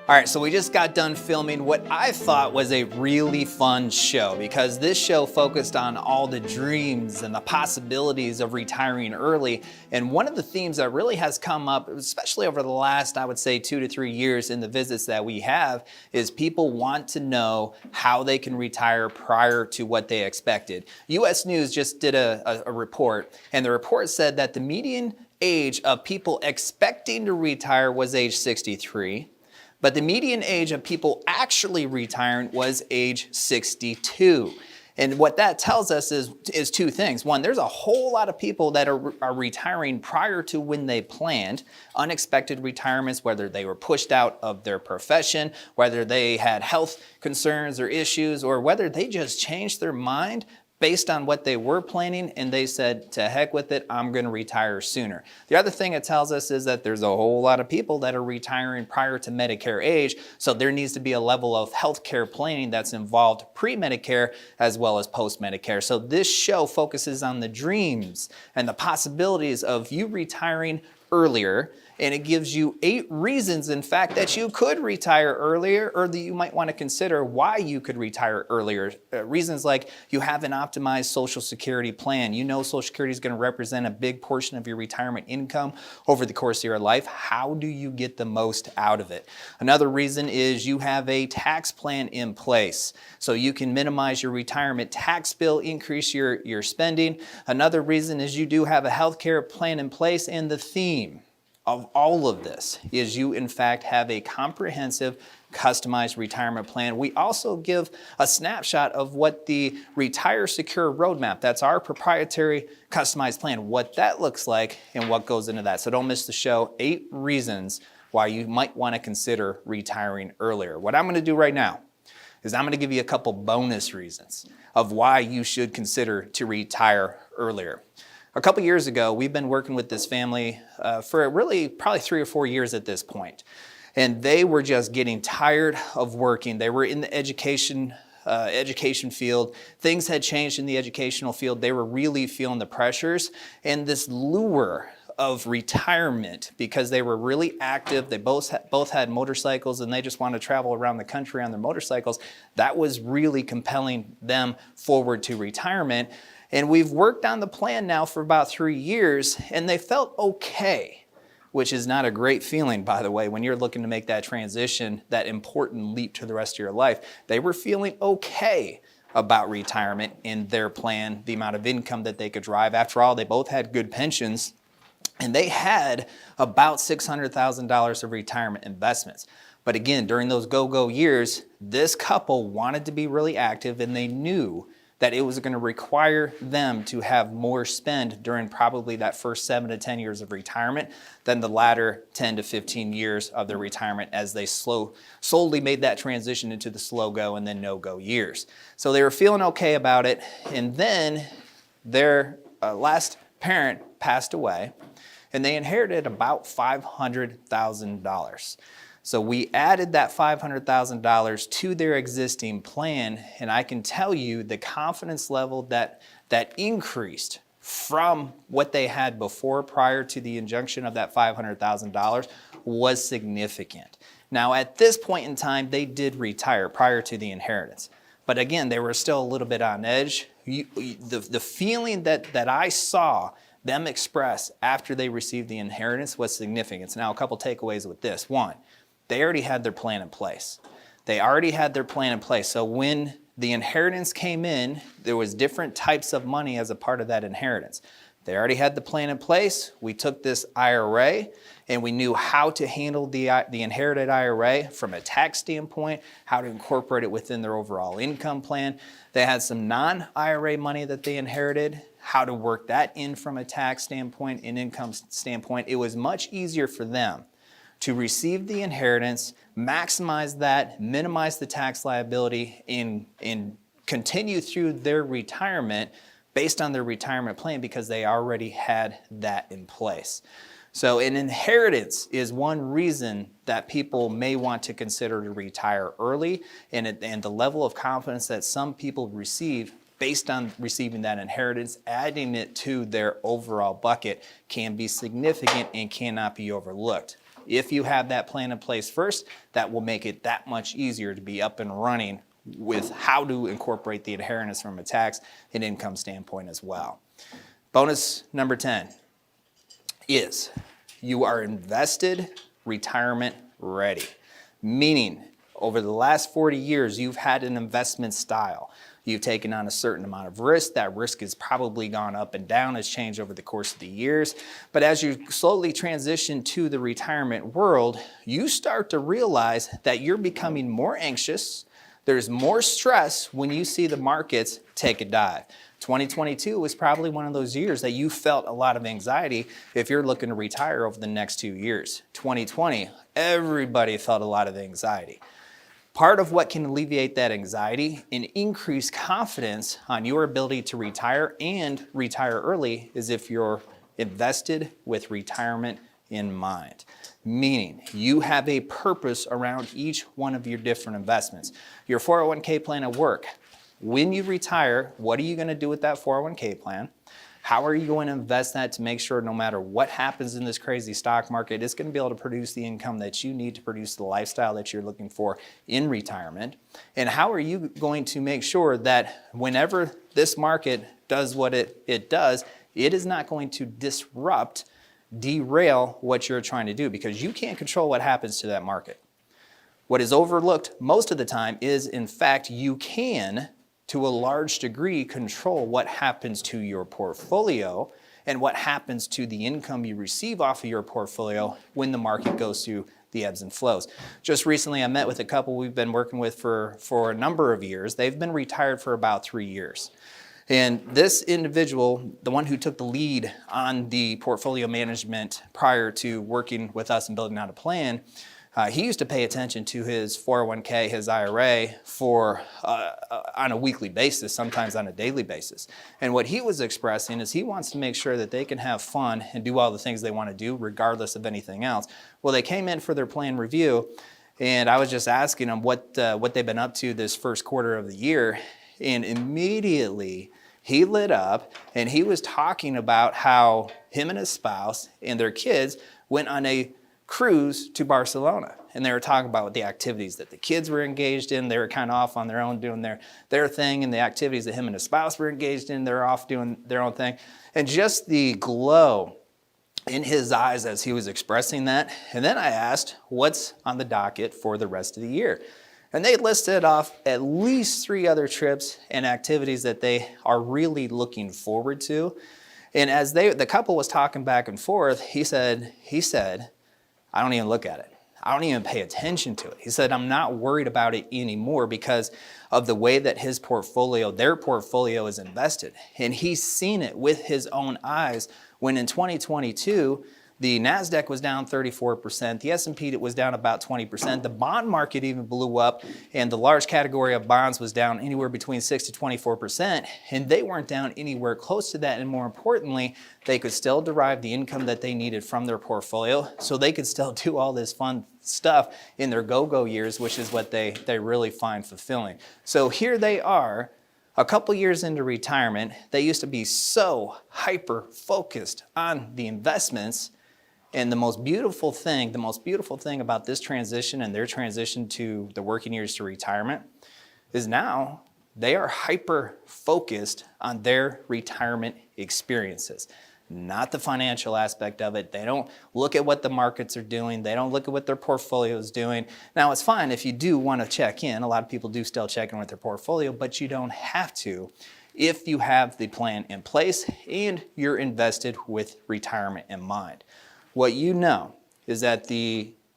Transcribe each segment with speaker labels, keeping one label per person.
Speaker 1: All right, so we just got done filming what I thought was a really fun show because this show focused on all the dreams and the possibilities of retiring early. And one of the themes that really has come up, especially over the last, I would say, 2 to 3 years in the visits that we have, is people want to know how they can retire prior to what they expected. US News just did a report, and the report said that the median age of people expecting to retire was age 63. But the median age of people actually retiring was age 62. And what that tells us is two things. One, there's a whole lot of people that are retiring prior to when they planned. Unexpected retirements, whether they were pushed out of their profession, whether they had health concerns or issues, or whether they just changed their mind based on what they were planning and they said, to heck with it, I'm going to retire sooner. The other thing it tells us is that there's a whole lot of people that are retiring prior to Medicare age, so there needs to be a level of healthcare planning that's involved pre-Medicare as well as post-Medicare. So this show focuses on the dreams and the possibilities of you retiring earlier, and it gives you 8 reasons, in fact, that you could retire earlier or that you might want to consider why you could retire earlier. Reasons like you have an optimized Social Security plan. You know Social Security is going to represent a big portion of your retirement income over the course of your life. How do you get the most out of it? Another reason is you have a tax plan in place, so you can minimize your retirement tax bill, increase your spending. Another reason is you do have a healthcare plan in place, and the theme of all of this is you in fact have a comprehensive customized retirement plan. We also give a snapshot of what the RetireSecure Roadmap, that's our proprietary customized plan, what that looks like and what goes into that. So don't miss the show. 8 reasons why you might want to consider retiring earlier. What I'm going to do right now is I'm going to give you a couple bonus reasons of why you should consider to retire earlier. A couple years ago, we've been working with this family for really probably 3 or 4 years at this point. And they were just getting tired of working. They were in the education field. Things had changed in the educational field. They were really feeling the pressures and this lure of retirement because they were really active. They both had motorcycles and they just wanted to travel around the country on their motorcycles. That was really compelling them forward to retirement. And we've worked on the plan now for about 3 years, and they felt okay, which is not a great feeling, by the way, when you're looking to make that transition, that important leap to the rest of your life. They were feeling okay about retirement in their plan, the amount of income that they could drive. After all, they both had good pensions, and they had about $600,000 of retirement investments. But again, during those go-go years, this couple wanted to be really active, and they knew that it was going to require them to have more spend during probably that first 7 to 10 years of retirement than the latter 10 to 15 years of their retirement as they slowly made that transition into the slow go and then no go years. So they were feeling okay about it, and then their last parent passed away, and they inherited about $500,000. So we added that $500,000 to their existing plan, and I can tell you the confidence level that increased from what they had before prior to the injunction of that $500,000 was significant. Now at this point in time, they did retire prior to the inheritance. But again, they were still a little bit on edge. The feeling that I saw them express after they received the inheritance was significant. Now a couple takeaways with this. One, they already had their plan in place. So when the inheritance came in, there was different types of money as a part of that inheritance. They already had the plan in place. We took this IRA and we knew how to handle the inherited IRA from a tax standpoint, how to incorporate it within their overall income plan. They had some non-IRA money that they inherited, how to work that in from a tax standpoint and income standpoint. It was much easier for them to receive the inheritance, maximize that, minimize the tax liability, and continue through their retirement based on their retirement plan because they already had that in place. So an inheritance is one reason that people may want to consider to retire early, and the level of confidence that some people receive based on receiving that inheritance, adding it to their overall bucket can be significant and cannot be overlooked. If you have that plan in place first, that will make it that much easier to be up and running with how to incorporate the inheritance from a tax and income standpoint as well. Bonus number 10 is you are invested, retirement ready. Meaning, over the last 40 years, you've had an investment style. You've taken on a certain amount of risk. That risk has probably gone up and down, has changed over the course of the years. But as you slowly transition to the retirement world, you start to realize that you're becoming more anxious. There's more stress when you see the markets take a dive. 2022 was probably one of those years that you felt a lot of anxiety if you're looking to retire over the next 2 years. 2020, everybody felt a lot of anxiety. Part of what can alleviate that anxiety and increase confidence on your ability to retire and retire early is if you're invested with retirement in mind. Meaning you have a purpose around each one of your different investments. Your 401k plan at work. When you retire, what are you going to do with that 401k plan? How are you going to invest that to make sure no matter what happens in this crazy stock market, it's going to be able to produce the income that you need to produce the lifestyle that you're looking for in retirement? And how are you going to make sure that whenever this market does what it does, it is not going to disrupt, derail what you're trying to do, because you can't control what happens to that market. What is overlooked most of the time is, in fact, you can, to a large degree, control what happens to your portfolio and what happens to the income you receive off of your portfolio when the market goes through the ebbs and flows. Just recently, I met with a couple we've been working with for a number of years. They've been retired for about 3 years. And this individual, the one who took the lead on the portfolio management prior to working with us and building out a plan, he used to pay attention to his 401k, his IRA, on a weekly basis, sometimes on a daily basis. And what he was expressing is he wants to make sure that they can have fun and do all the things they want to do regardless of anything else. Well, they came in for their plan review, and I was just asking them what they've been up to this first quarter of the year, and immediately he lit up and he was talking about how him and his spouse and their kids went on a cruise to Barcelona. And they were talking about the activities that the kids were engaged in. They were kind of off on their own doing their thing, and the activities that him and his spouse were engaged in, they're off doing their own thing. And just the glow in his eyes as he was expressing that. And then I asked, what's on the docket for the rest of the year? And they listed off at least 3 other trips and activities that they are really looking forward to. And as the couple was talking back and forth, he said, I don't even look at it. I don't even pay attention to it. He said, I'm not worried about it anymore because of the way that their portfolio is invested. And he's seen it with his own eyes when in 2022, the NASDAQ was down 34%, the S&P was down about 20%, the bond market even blew up, and the large category of bonds was down anywhere between 6 to 24%, and they weren't down anywhere close to that, and more importantly, they could still derive the income that they needed from their portfolio, so they could still do all this fun stuff in their go-go years, which is what they really find fulfilling. So here they are, a couple years into retirement. They used to be so hyper-focused on the investments. And the most beautiful thing about this transition and their transition to the working years to retirement is now they are hyper-focused on their retirement experiences, not the financial aspect of it. They don't look at what the markets are doing. They don't look at what their portfolio is doing. Now, it's fine if you do want to check in. A lot of people do still check in with their portfolio, but you don't have to if you have the plan in place and you're invested with retirement in mind. What you know is that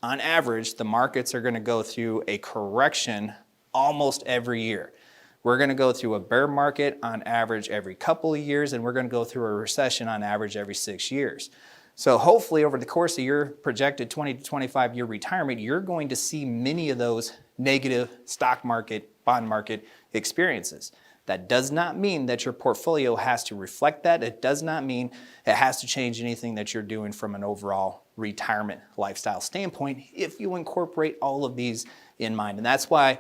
Speaker 1: on average, the markets are going to go through a correction almost every year. We're going to go through a bear market on average every couple of years, and we're going to go through a recession on average every 6 years. So hopefully over the course of your projected 20 to 25 year retirement, you're going to see many of those negative stock market, bond market experiences. That does not mean that your portfolio has to reflect that. It does not mean it has to change anything that you're doing from an overall retirement lifestyle standpoint if you incorporate all of these in mind. And that's why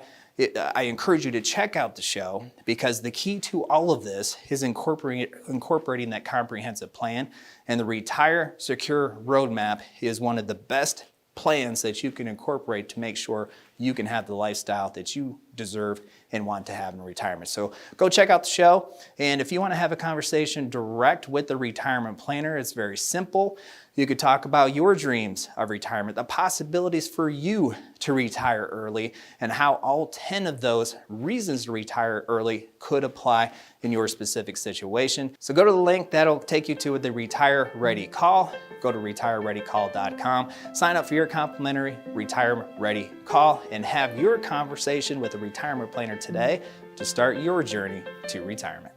Speaker 1: I encourage you to check out the show, because the key to all of this is incorporating that comprehensive plan. And the RetireSecure Roadmap is one of the best plans that you can incorporate to make sure you can have the lifestyle that you deserve and want to have in retirement. So go check out the show. And if you want to have a conversation direct with the retirement planner, it's very simple. You could talk about your dreams of retirement, the possibilities for you to retire early, and how all 10 of those reasons to retire early could apply in your specific situation. So go to the link that'll take you to the Retire Ready Call. Go to retirereadycall.com, sign up for your complimentary Retire Ready Call, and have your conversation with a retirement planner today to start your journey to retirement.